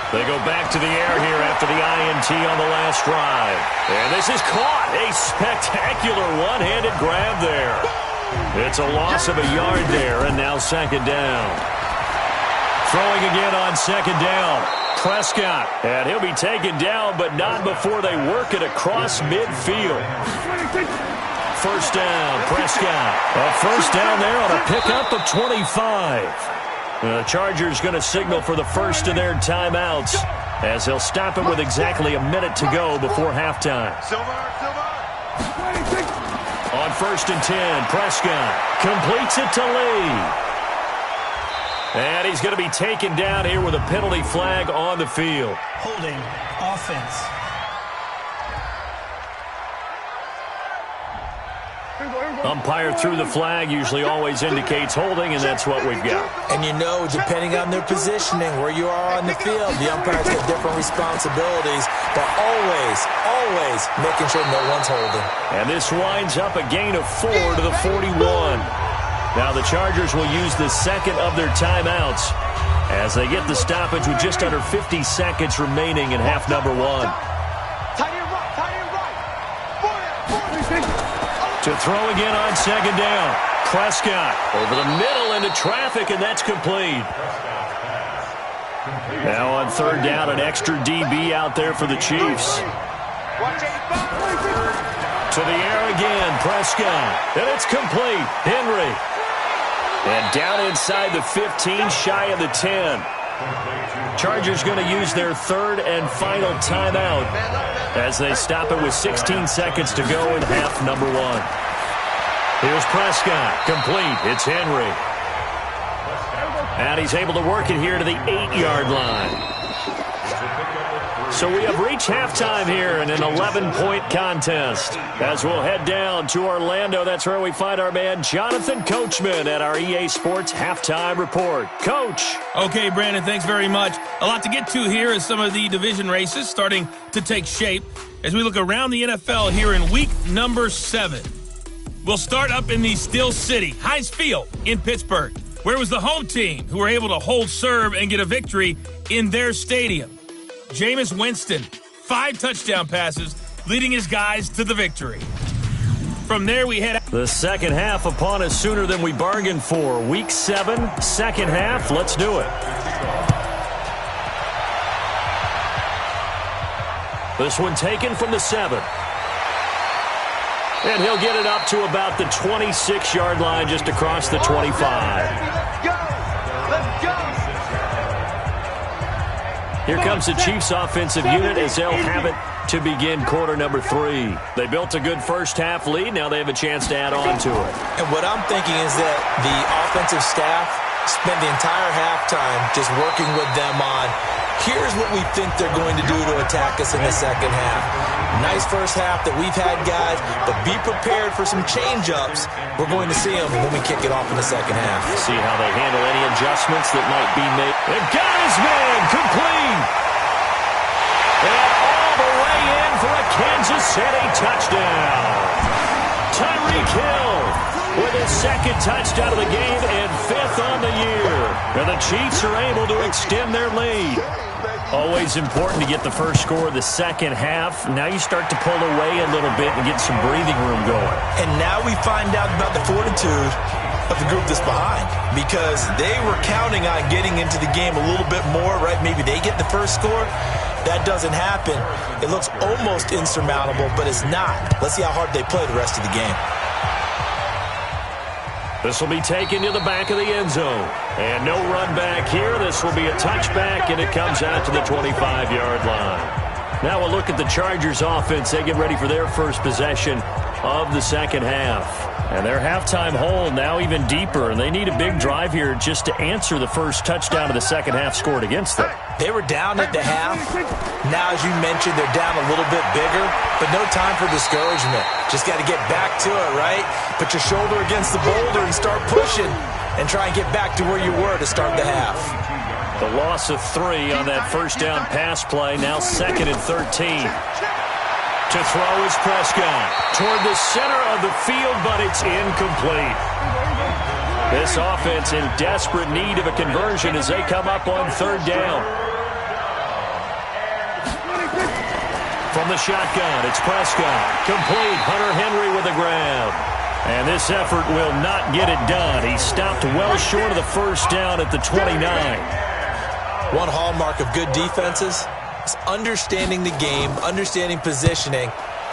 C: They go back to the air here after the INT on the last drive. And this is caught. A spectacular one-handed grab there. It's a loss of a yard there, and now 2nd down. Throwing again on 2nd down. Prescott. And he'll be taken down, but not before they work it across midfield. 1st down, Prescott. A 1st down there on a pickup of 25. The Chargers going to signal for the first of their timeouts as he'll stop it with exactly a minute to go before halftime. On 1st and 10, Prescott completes it to Lee. And he's going to be taken down here with a penalty flag on the field.
G: Holding offense.
C: Umpire threw the flag, usually always indicates holding, and that's what we've got.
E: And you know, depending on their positioning, where you are on the field, the umpires get different responsibilities, but always making sure no one's holding.
C: And this winds up a gain of 4 to the 41. Now the Chargers will use the second of their timeouts as they get the stoppage with just under 50 seconds remaining in half number 1. To throw again on second down. Prescott over the middle into traffic, and that's complete. Now on third down, an extra DB out there for the Chiefs. To the air again, Prescott. And it's complete. Henry. And down inside the 15, shy of the 10. Chargers going to use their third and final timeout as they stop it with 16 seconds to go in half number 1. Here's Prescott. Complete. It's Henry. And he's able to work it here to the 8-yard line. So we have reached halftime here in an 11-point contest. As we'll head down to Orlando, that's where we find our man Jonathan Coachman at our EA Sports Halftime Report. Coach.
B: Okay, Brandon, thanks very much. A lot to get to here as some of the division races starting to take shape as we look around the NFL here in week number 7. We'll start up in the Steel City, Heinz Field in Pittsburgh, where it was the home team who were able to hold serve and get a victory in their stadium. Jameis Winston, 5 touchdown passes, leading his guys to the victory. From there, we head out.
C: The second half upon us sooner than we bargained for. Week 7, second half. Let's do it. This one taken from the 7. And he'll get it up to about the 26-yard line, just across the 25.
D: Let's go!
C: Here comes the Chiefs offensive unit as they'll have it to begin quarter number 3. They built a good first half lead. Now they have a chance to add on to it.
E: And what I'm thinking is that the offensive staff spent the entire halftime just working with them on, here's what we think they're going to do to attack us in the second half. Nice first half that we've had, guys, but be prepared for some change-ups. We're going to see them when we kick it off in the second half.
C: See how they handle any adjustments that might be made. They've got his man complete. And all the way in for a Kansas City touchdown. Tyreek Hill with his second touchdown of the game and 5th on the year. And the Chiefs are able to extend their lead. Always important to get the first score of the second half. Now you start to pull away a little bit and get some breathing room going.
E: And now we find out about the fortitude of the group that's behind, because they were counting on getting into the game a little bit more, right? Maybe they get the first score. That doesn't happen. It looks almost insurmountable, but it's not. Let's see how hard they play the rest of the game.
C: This will be taken to the back of the end zone. And no run back here. This will be a touchback, and it comes out to the 25-yard line. Now we'll look at the Chargers offense. They get ready for their first possession of the second half. And their halftime hole now even deeper, and they need a big drive here just to answer the first touchdown of the second half scored against them.
E: They were down at the half. Now, as you mentioned, they're down a little bit bigger, but no time for discouragement. Just got to get back to it, right? Put your shoulder against the boulder and start pushing and try and get back to where you were to start the half.
C: The loss of 3 on that first down pass play, now 2nd and 13. To throw is Prescott toward the center of the field, but it's incomplete. This offense in desperate need of a conversion as they come up on third down. From the shotgun, it's Prescott. Complete. Hunter Henry with a grab. And this effort will not get it done. He stopped well short of the first down at the 29.
E: One hallmark of good defenses is understanding the game, understanding positioning,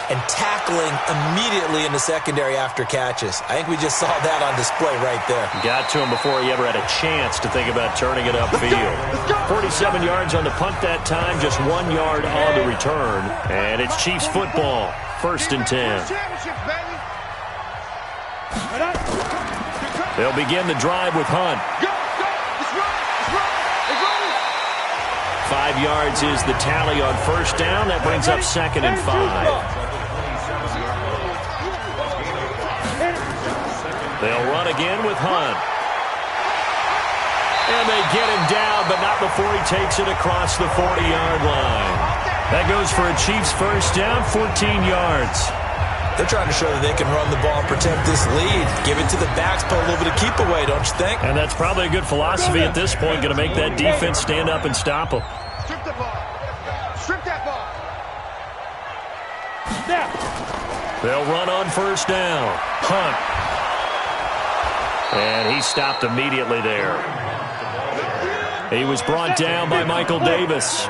E: and tackling immediately in the secondary after catches. I think we just saw that on display right there.
C: Got to him before he ever had a chance to think about turning it upfield. 47 yards on the punt that time, just 1 yard on the return. And it's Chiefs football, 1st and 10. They'll begin the drive with Hunt. 5 yards is the tally on first down. That brings up 2nd and 5. shotgun again with Hunt. And they get him down, but not before he takes it across the 40-yard line. That goes for a Chiefs first down, 14 yards.
E: They're trying to show that they can run the ball and protect this lead. Give it to the backs, put a little bit of keep away, don't you think?
C: And that's probably a good philosophy at this point, going to make that defense stand up and stop them.
D: Strip the ball. Strip that ball.
F: Snap.
C: They'll run on first down. Hunt. And he stopped immediately there. He was brought down by Michael Davis.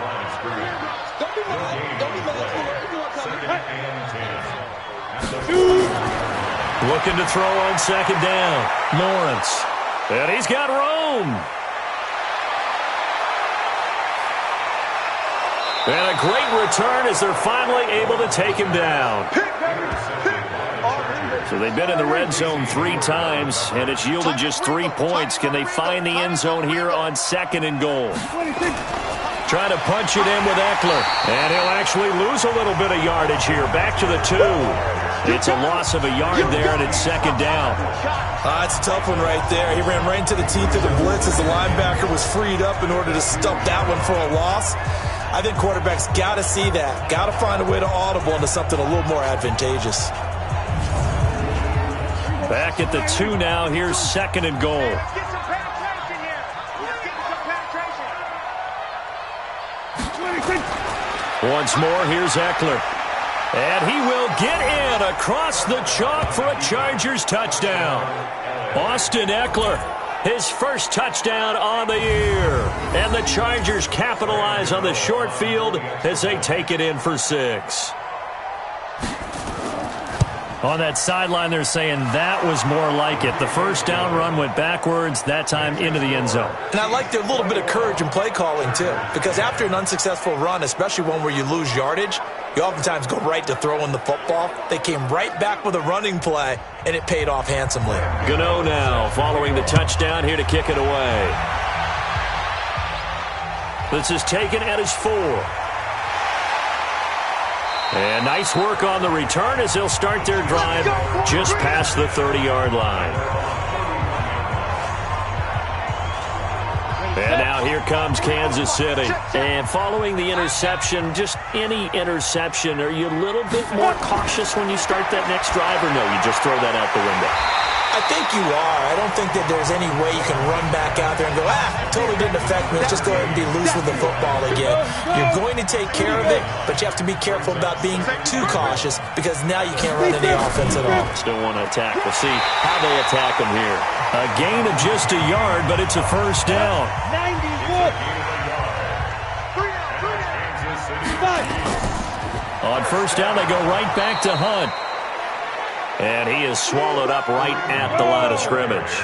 C: Looking to throw on second down. Lawrence. And he's got room. And a great return as they're finally able to take him down. So they've been in the red zone 3 times, and it's yielded just 3 points. Can they find the end zone here on second and goal? Trying to punch it in with Eckler. And he'll actually lose a little bit of yardage here. Back to the 2. It's a loss of a yard there, and it's second down.
E: It's a tough one right there. He ran right into the teeth of the blitz as the linebacker was freed up in order to stop that one for a loss. I think quarterbacks got to see that. Got to find a way to audible into something a little more advantageous.
C: Back at the 2 now. Here's second and goal.
D: Let's get some penetration here. Let's get some penetration.
C: Once more, here's Eckler. And he will get in across the chalk for a Chargers touchdown. Austin Eckler, his first touchdown on the year. And the Chargers capitalize on the short field as they take it in for 6. On that sideline, they're saying that was more like it. The first down run went backwards, that time into the end zone.
E: And I like their little bit of courage in play calling, too. Because after an unsuccessful run, especially one where you lose yardage, you oftentimes go right to throwing the football. They came right back with a running play, and it paid off handsomely.
C: Gano now following the touchdown here to kick it away. This is taken at his 4. And nice work on the return as they'll start their drive just past the 30-yard line. And now here comes Kansas City. And following the interception, just any interception, are you a little bit more cautious when you start that next drive, or no, you just throw that out the window?
E: I think you are. I don't think that there's any way you can run back out there and go, totally didn't affect me. Let's just go ahead and be loose with the football again. You're going to take care of it, but you have to be careful about being too cautious because now you can't run any offense at all.
C: Still want to attack. We'll see how they attack them here. A gain of just a yard, but it's a first down.
F: 91.
C: On first down, they go right back to Hunt. And he is swallowed up right at the line of scrimmage.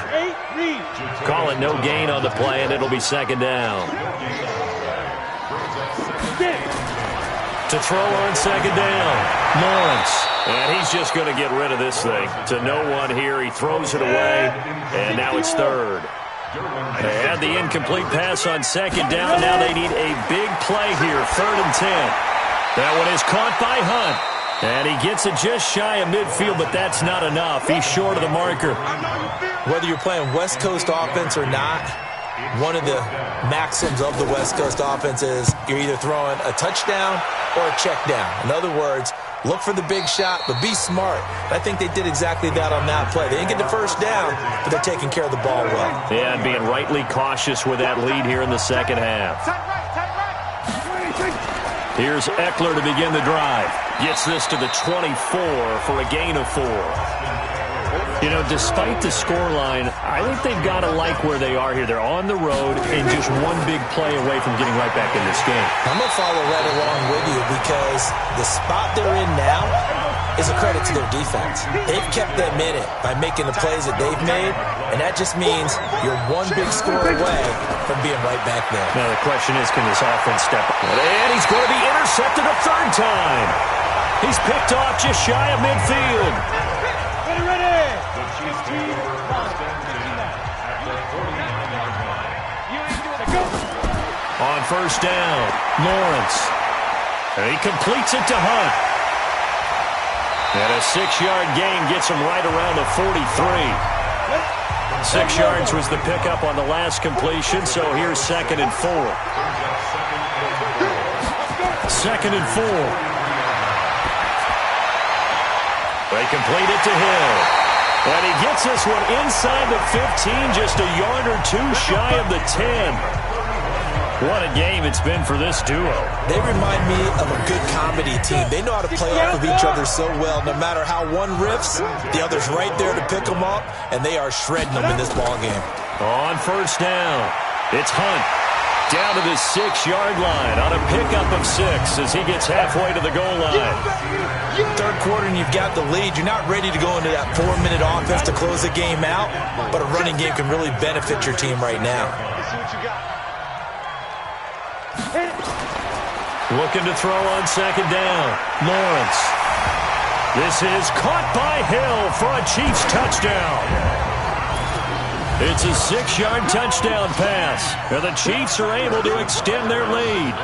C: Call it no gain on the play, and it'll be second down. To throw on second down, Lawrence. And he's just going to get rid of this thing. To no one here, he throws it away, and now it's third. And the incomplete pass on second down. Now they need a big play here, 3rd and 10. That one is caught by Hunt. And he gets it just shy of midfield, but that's not enough. He's short of the marker.
E: Whether you're playing West Coast offense or not, one of the maxims of the West Coast offense is you're either throwing a touchdown or a check down. In other words, look for the big shot, but be smart. I think they did exactly that on that play. They didn't get the first down, but they're taking care of the ball well.
C: Yeah, and being rightly cautious with that lead here in the second half. Here's Eckler to begin the drive. Gets this to the 24 for a gain of 4. You know, despite the scoreline, I think they've got to like where they are here. They're on the road and just one big play away from getting right back in this game.
E: I'm going to follow right along with you because the spot they're in now is a credit to their defense. They've kept them in it by making the plays that they've made, and that just means you're one big score away from being right back there.
C: Now the question is, can this offense step up? And he's going to be intercepted a 3rd time. He's picked off just shy of midfield.
F: Ready.
C: On first down, Lawrence. And he completes it to Hunt. And a 6-yard gain gets him right around the 43. 6 yards was the pickup on the last completion, so here's 2nd and 4. 2nd and 4. They complete it to Hill. And he gets this one inside the 15, just a yard or two shy of the 10. What a game it's been for this duo.
E: They remind me of a good comedy team. They know how to play off of each other so well. No matter how one riffs, the other's right there to pick them up, and they are shredding them in this ballgame.
C: On 1st down, it's Hunt. Down to the 6-yard line on a pickup of 6 as he gets halfway to the goal line.
E: 3rd quarter and you've got the lead. You're not ready to go into that 4-minute offense to close the game out, but a running game can really benefit your team right now.
C: Looking to throw on 2nd down. Lawrence. This is caught by Hill for a Chiefs touchdown. It's a 6-yard touchdown pass, and the Chiefs are able to extend their lead.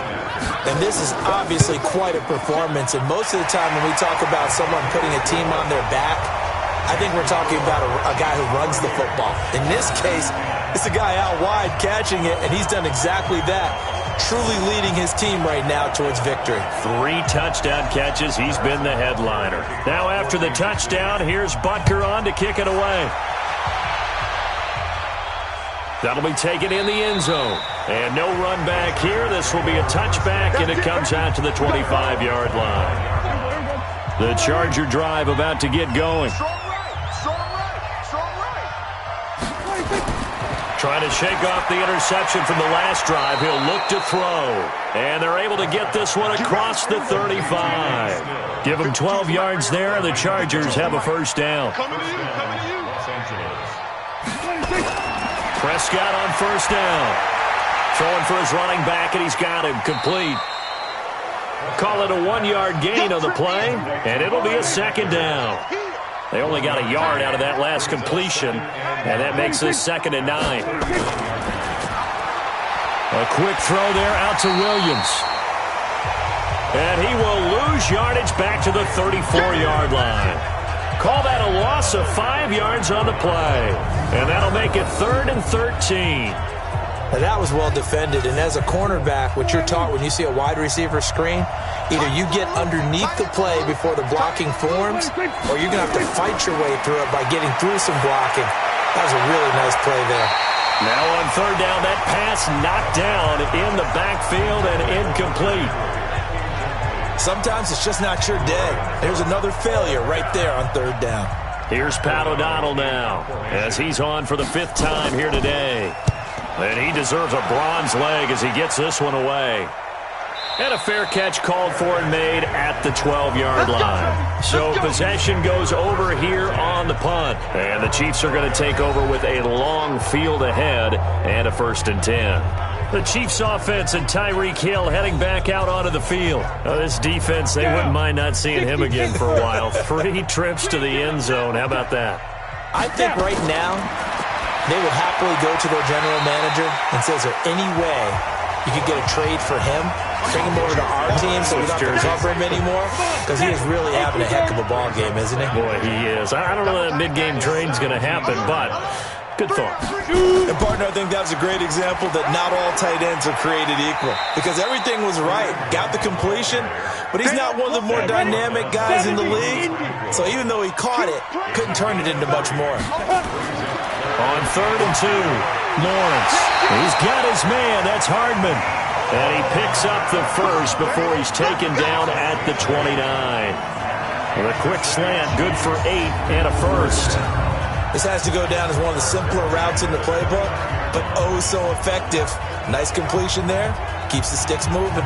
E: And this is obviously quite a performance, and most of the time when we talk about someone putting a team on their back, I think we're talking about a guy who runs the football. In this case, it's a guy out wide catching it, and he's done exactly that. Truly leading his team right now towards victory.
C: 3 touchdown catches. He's been the headliner. Now after the touchdown, here's Butker on to kick it away. That'll be taken in the end zone. And no run back here. This will be a touchback, and it comes out to the 25-yard line. The Charger drive about to get going. Trying to shake off the interception from the last drive. He'll look to throw. And they're able to get this one across the 35. Give him 12 yards there, and the Chargers have a 1st down. Prescott on 1st down. Throwing for his running back, and he's got him complete. Call it a 1-yard gain on the play, and it'll be a 2nd down. They only got a yard out of that last completion, and that makes this 2nd and 9. A quick throw there out to Williams. And he will lose yardage back to the 34-yard line. Call that a loss of 5 yards on the play. And that'll make it 3rd and 13.
E: Now that was well defended, and as a cornerback, what you're taught when you see a wide receiver screen, either you get underneath the play before the blocking forms, or you're going to have to fight your way through it by getting through some blocking. That was a really nice play there.
C: Now on 3rd down, that pass knocked down in the backfield and incomplete.
E: Sometimes it's just not your day. There's another failure right there on 3rd down.
C: Here's Pat O'Donnell now, as he's on for the 5th time here today. And he deserves a bronze leg as he gets this one away. And a fair catch called for and made at the 12-yard line. So possession goes over here on the punt. And the Chiefs are going to take over with a long field ahead and a 1st and 10. The Chiefs offense and Tyreek Hill heading back out onto the field. This defense, they wouldn't mind not seeing him again for a while. 3 trips to the end zone. How about that?
E: I think right now they would happily go to their general manager and say, is there any way you could get a trade for him? Bring him over to our team so we don't have to cover him anymore? Because he is really having a heck of a ball game, isn't he?
C: Boy, he is. I don't know that mid-game trade's going to happen, but good thought.
E: And, partner, I think that's a great example that not all tight ends are created equal. Because everything was right. Got the completion, but he's not one of the more dynamic guys in the league. So even though he caught it, couldn't turn it into much more.
C: On 3rd and 2, Lawrence. He's got his man. That's Hardman. And he picks up the 1st before he's taken down at the 29. With a quick slant, good for 8 and a 1st.
E: This has to go down as one of the simpler routes in the playbook, but oh so effective. Nice completion there. Keeps the sticks moving.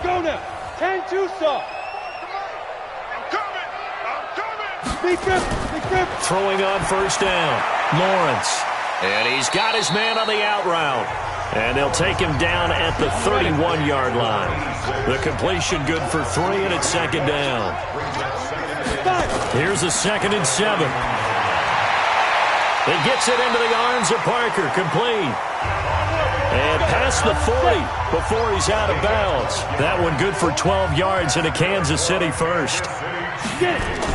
F: Go now. 10-2 stop. Big grip.
C: Throwing on 1st down, Lawrence. And he's got his man on the out route. And they'll take him down at the 31-yard line. The completion good for 3, and it's 2nd down. Here's a 2nd and 7. He gets it into the arms of Parker, complete. And past the 40 before he's out of bounds. That one good for 12 yards and a Kansas City 1st.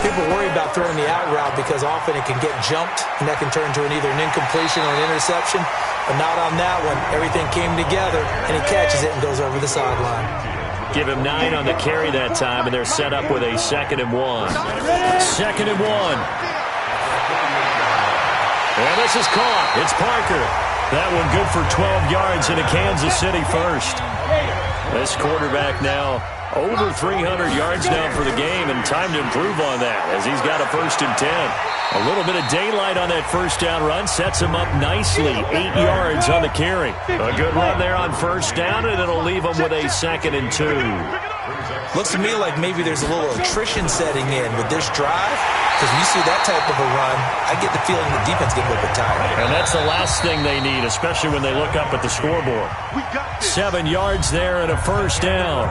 E: People worry about throwing the out route because often it can get jumped, and that can turn into either an incompletion or an interception. But not on that one. Everything came together, and he catches it and goes over the sideline.
C: Give him 9 on the carry that time, and they're set up with a 2nd and 1. 2nd and 1. And this is caught. It's Parker. That one good for 12 yards in a Kansas City first. This quarterback now over 300 yards now for the game, and time to improve on that as he's got a 1st and 10. A little bit of daylight on that 1st down run sets him up nicely. 8 yards on the carry. A good run there on 1st down, and it'll leave him with a 2nd and 2.
E: Looks to me like maybe there's a little attrition setting in with this drive, because when you see that type of a run, I get the feeling the defense getting a little bit tired.
C: And that's the last thing they need, especially when they look up at the scoreboard. 7 yards there and a 1st down.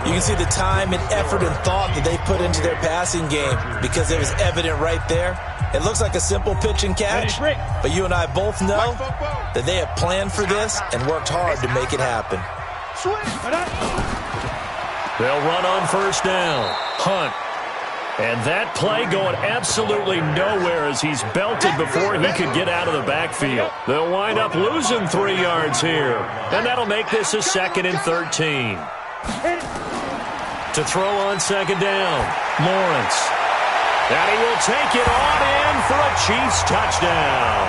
E: You can see the time and effort and thought that they put into their passing game because it was evident right there. It looks like a simple pitch and catch, but you and I both know that they have planned for this and worked hard to make it happen.
C: They'll run on 1st down. Hunt. And that play going absolutely nowhere as he's belted before he could get out of the backfield. They'll wind up losing 3 yards here. And that'll make this a 2nd and 13. To throw on 2nd down, Lawrence. And he will take it on in for a Chiefs touchdown.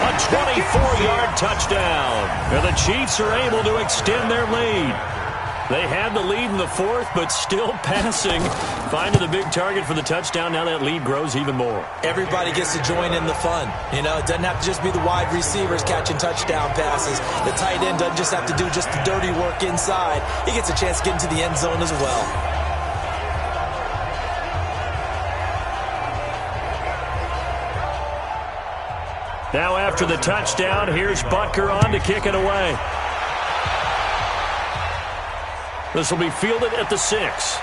C: A 24-yard touchdown. And the Chiefs are able to extend their lead. They had the lead in the 4th, but still passing. Finding the big target for the touchdown. Now that lead grows even more.
E: Everybody gets to join in the fun. You know, it doesn't have to just be the wide receivers catching touchdown passes. The tight end doesn't just have to do just the dirty work inside. He gets a chance to get into the end zone as well.
C: Now after the touchdown, here's Butker on to kick it away. This will be fielded at the 6.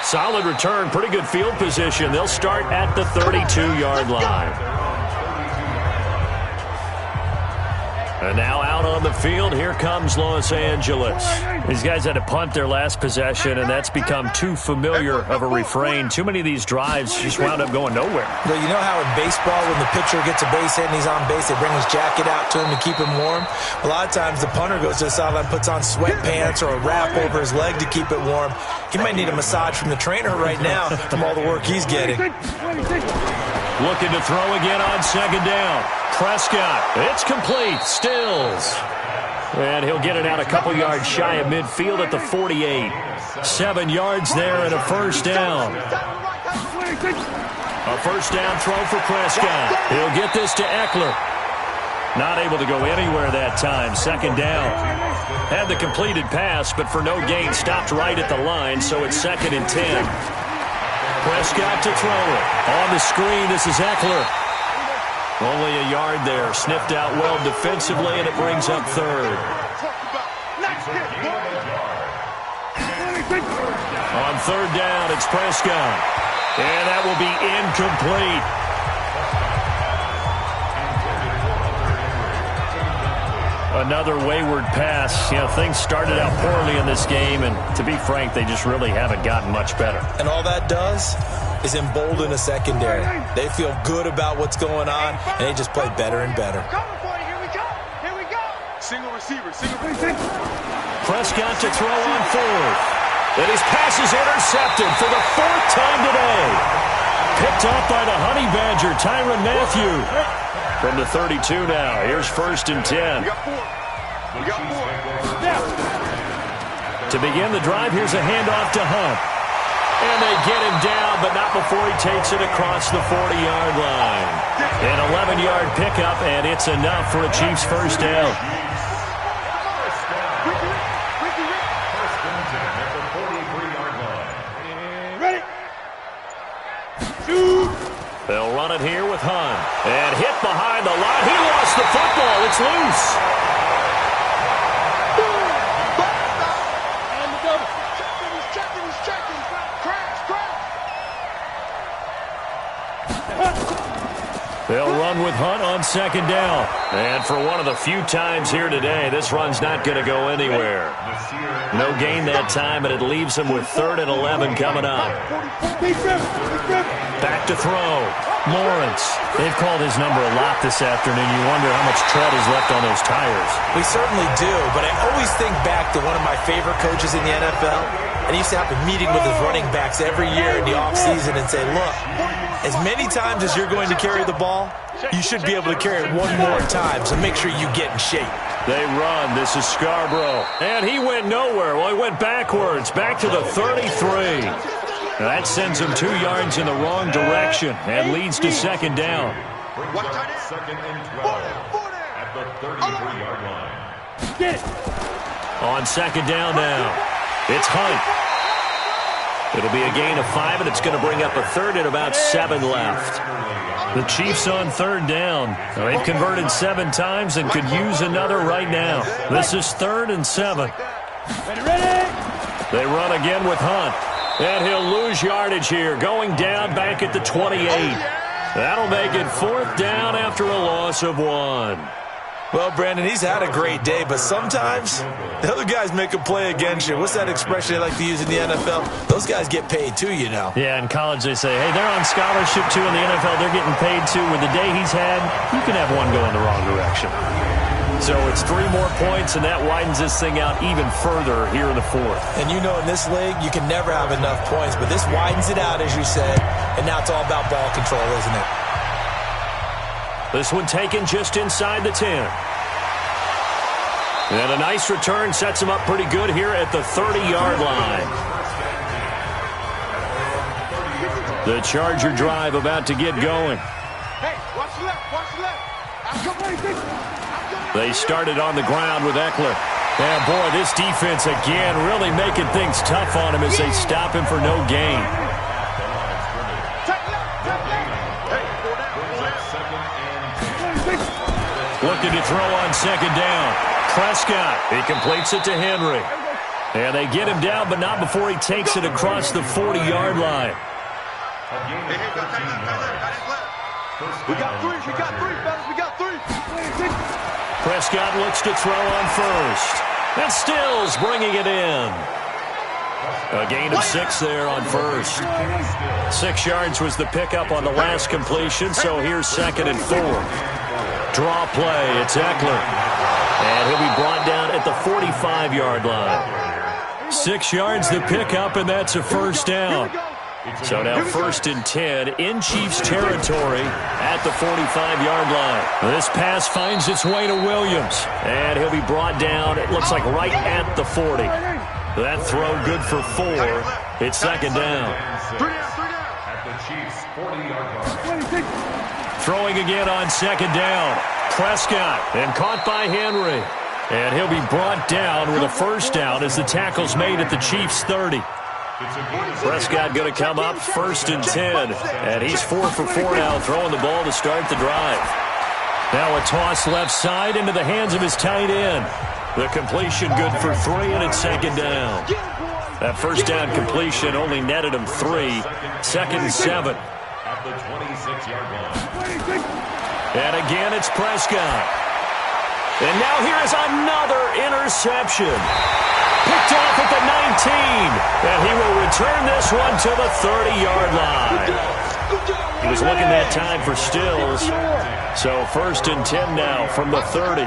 C: Solid return, pretty good field position. They'll start at the 32-yard line. And now out on the field, here comes Los Angeles. These guys had to punt their last possession, and that's become too familiar of a refrain. Too many of these drives just wound up going nowhere.
E: Well, you know how in baseball, when the pitcher gets a base hit and he's on base, they bring his jacket out to him to keep him warm? A lot of times the punter goes to the sideline, puts on sweatpants or a wrap over his leg to keep it warm. He might need a massage from the trainer right now from all the work he's getting.
C: Looking to throw again on 2nd down. Prescott, it's complete, Stills. And he'll get it out a couple yards shy of midfield at the 48. 7 yards there and a 1st down. A 1st down throw for Prescott. He'll get this to Eckler. Not able to go anywhere that time. 2nd down. Had the completed pass, but for no gain, stopped right at the line, so it's 2nd and 10. Prescott to throw it. On the screen, this is Eckler. Only a yard there. Sniffed out well defensively, and it brings up 3rd. On 3rd down, it's Prescott. And that will be incomplete. Another wayward pass. You know, things started out poorly in this game, and to be frank, they just really haven't gotten much better.
E: And all that does is embolden a secondary. They feel good about what's going on, and they just play better and better.
F: Here we go.
D: Single receiver.
C: Prescott to throw on 4th. And his pass is intercepted for the 4th time today. Picked off by the Honey Badger, Tyrann Mathieu. From the 32 now. Here's 1st and 10.
D: We got 4.
C: To begin the drive, here's a handoff to Hunt. And they get him down, but not before he takes it across the 40-yard line. An 11-yard pickup, and it's enough for a Chiefs 1st down. They'll run it here with Hunt. And hit behind the line. He lost the football. It's loose. They'll run with Hunt on second down. And for one of the few times here today, this run's not going to go anywhere. No gain that time, and it leaves them with 3rd and 11 coming up. Back to throw. Lawrence. They've called his number a lot this afternoon. You wonder how much tread is left on those tires.
E: We certainly do, but I always think back to one of my favorite coaches in the NFL, and he used to have a meeting with his running backs every year in the offseason and say, look, as many times as you're going to carry the ball, you should be able to carry it one more time, so make sure you get in shape.
C: They run. This is Scarborough. And he went nowhere. Well, he went backwards, back to the 33. That sends him 2 yards in the wrong direction and leads to second down.
F: Second and 12 at the 33-yard line. Get it.
C: On second down now, it's Hunt. It'll be a gain of 5, and it's going to bring up a 3rd and about 7 left. The Chiefs on 3rd down. They've converted 7 times and could use another right now. This is 3rd and 7.
F: Ready.
C: They run again with Hunt. And he'll lose yardage here, going down back at the 28. That'll make it 4th down after a loss of 1.
E: Well, Brandon, he's had a great day, but sometimes the other guys make a play against you. What's that expression they like to use in the NFL? Those guys get paid too, you know.
C: Yeah, in college they say, hey, they're on scholarship too. In the NFL, they're getting paid too. With the day he's had, you can have one go in the wrong direction. So it's 3 more points, and that widens this thing out even further here in the 4th.
E: And you know in this league, you can never have enough points, but this widens it out, as you said, and now it's all about ball control, isn't it?
C: This one taken just inside the 10. And a nice return sets him up pretty good here at the 30-yard line. The Charger drive about to get going.
F: Hey, watch left, watch left.
C: They started on the ground with Eckler. And, boy, this defense again really making things tough on him as they stop him for no gain. Looking to throw on second down. Prescott, he completes it to Henry. And they get him down, but not before he takes it across the 40-yard line.
F: We got 3, fellas, we got 3.
C: Prescott looks to throw on first. And Stills bringing it in. A gain of 6 there on first. 6 yards was the pickup on the last completion, so here's 2nd and 4. Draw play, it's Eckler. And he'll be brought down at the 45-yard line. 6 yards the pickup, and that's a first down. So now 1st and 10 in Chiefs territory at the 45-yard line. This pass finds its way to Williams. And he'll be brought down, it looks like right at the 40. That throw good for 4. It's 2nd down.
F: At the Chiefs 40-yard line.
C: Throwing again on 2nd down. Prescott, and caught by Henry. And he'll be brought down with a first down as the tackle's made at the Chiefs 30. Prescott going to come up 1st and 10. And he's 4 for 4 now, throwing the ball to start the drive. Now a toss left side into the hands of his tight end. The completion good for 3, and it's 2nd down. That first down completion only netted him 3. 2nd and 7.
F: At the 26-yard line.
C: And again, it's Prescott. And now here's another interception. Picked off at the 19. And he will return this one to the 30-yard line. He was looking that time for Stills. So 1st and 10 now from the 30.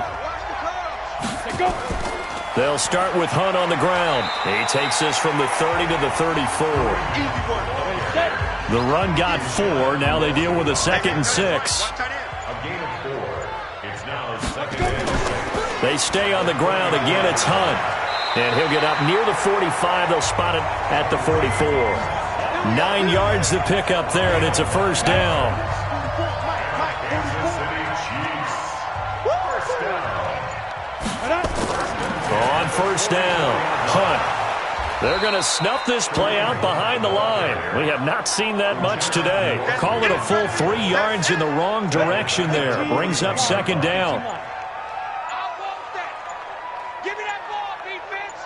C: They'll start with Hunt on the ground. He takes this from the 30 to the 34. The run got 4. Now they deal with a 2nd and 6. They stay on the ground. Again, it's Hunt. And he'll get up near the 45. They'll spot it at the 44. 9 yards to pick up there, and it's a first down. On first down, Hunt. They're going to snuff this play out behind the line. We have not seen that much today. Call it a full 3 yards in the wrong direction there. Brings up 2nd down.
F: Give me that ball, defense.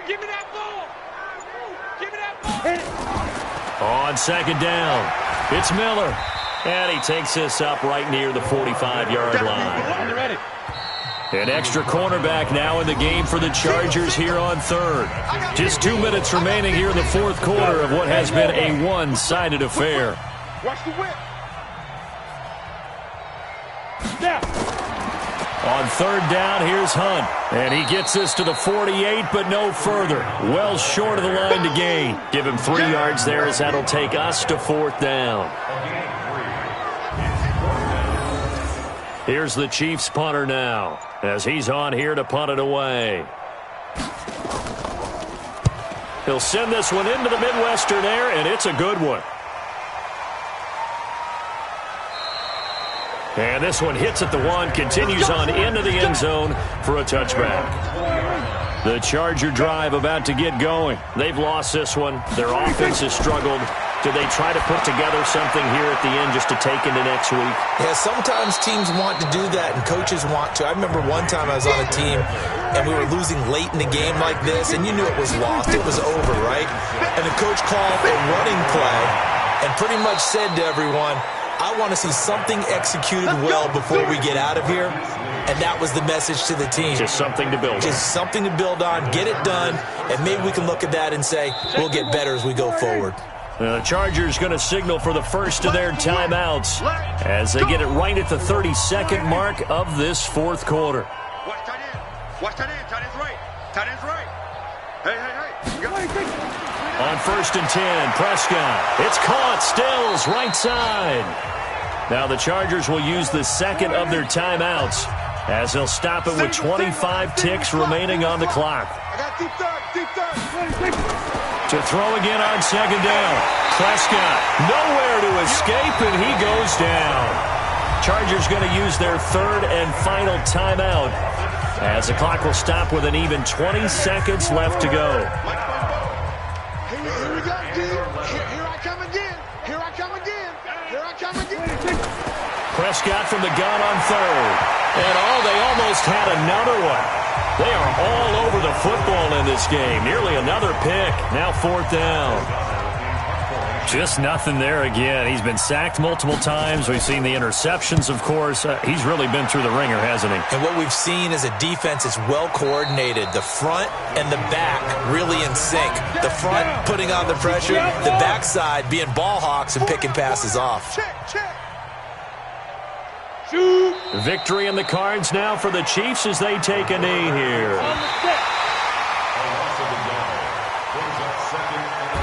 F: Give me that ball. Give me that ball.
C: On 2nd down, it's Miller. And he takes this up right near the 45-yard line. An extra cornerback now in the game for the Chargers here on third. Just 2 minutes remaining here in the fourth quarter of what has been a one-sided affair.
G: Watch the whip.
C: On third down, here's Hunt. And he gets this to the 48, but no further. Well short of the line to gain. Give him 3 yards there as that'll take us to fourth down. Here's the Chiefs punter now, as he's on here to punt it away. He'll send this one into the Midwestern air, and it's a good one. And this one hits at the 1, continues on into the end zone for a touchback. The Charger drive about to get going. They've lost this one. Their offense has struggled. Do they try to put together something here at the end just to take into next week?
E: Yeah, sometimes teams want to do that and coaches want to. I remember one time I was on a team and we were losing late in the game like this, and you knew it was lost. It was over, right? And the coach called a running play and pretty much said to everyone, I want to see something executed well before we get out of here. And that was the message to the team.
C: Just something to build on.
E: Just something to build on, get it done, and maybe we can look at that and say, we'll get better as we go forward.
C: The Chargers going to signal for the first of their timeouts as they get it right at the 32nd mark of this fourth quarter.
G: Watch tight end. Watch tight end. Tight end's right. Tight end's right. Hey.
C: On first and 10, Prescott. It's caught. Stills right side. Now the Chargers will use the second of their timeouts as they'll stop it with 25 ticks remaining on the clock.
G: I got deep third.
C: To throw again on second down. Prescott nowhere to escape, and he goes down. Chargers going to use their third and final timeout as the clock will stop with an even 20 seconds left to go.
G: Here we go, dude. Here I come again. Here I come again. Here I come again.
C: Prescott from the gun on third. And they almost had another one. They are all over the football in this game. Nearly another pick. Now fourth down. Just nothing there again. He's been sacked multiple times. We've seen the interceptions, of course. He's really been through the ringer, hasn't he?
E: And what we've seen is a defense that's well coordinated. The front and the back really in sync. The front putting on the pressure. The backside being ball hawks and picking passes off.
G: Check.
C: Victory in the cards now for the Chiefs as they take a knee here.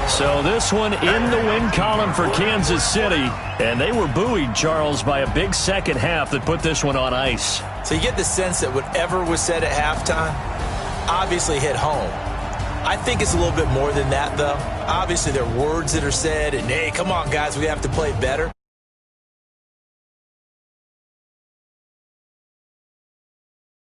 C: So this one in the win column for Kansas City. And they were buoyed, Charles, by a big second half that put this one on ice.
E: So you get the sense that whatever was said at halftime obviously hit home. I think it's a little bit more than that, though. Obviously, there are words that are said, and, hey, come on, guys, we have to play better.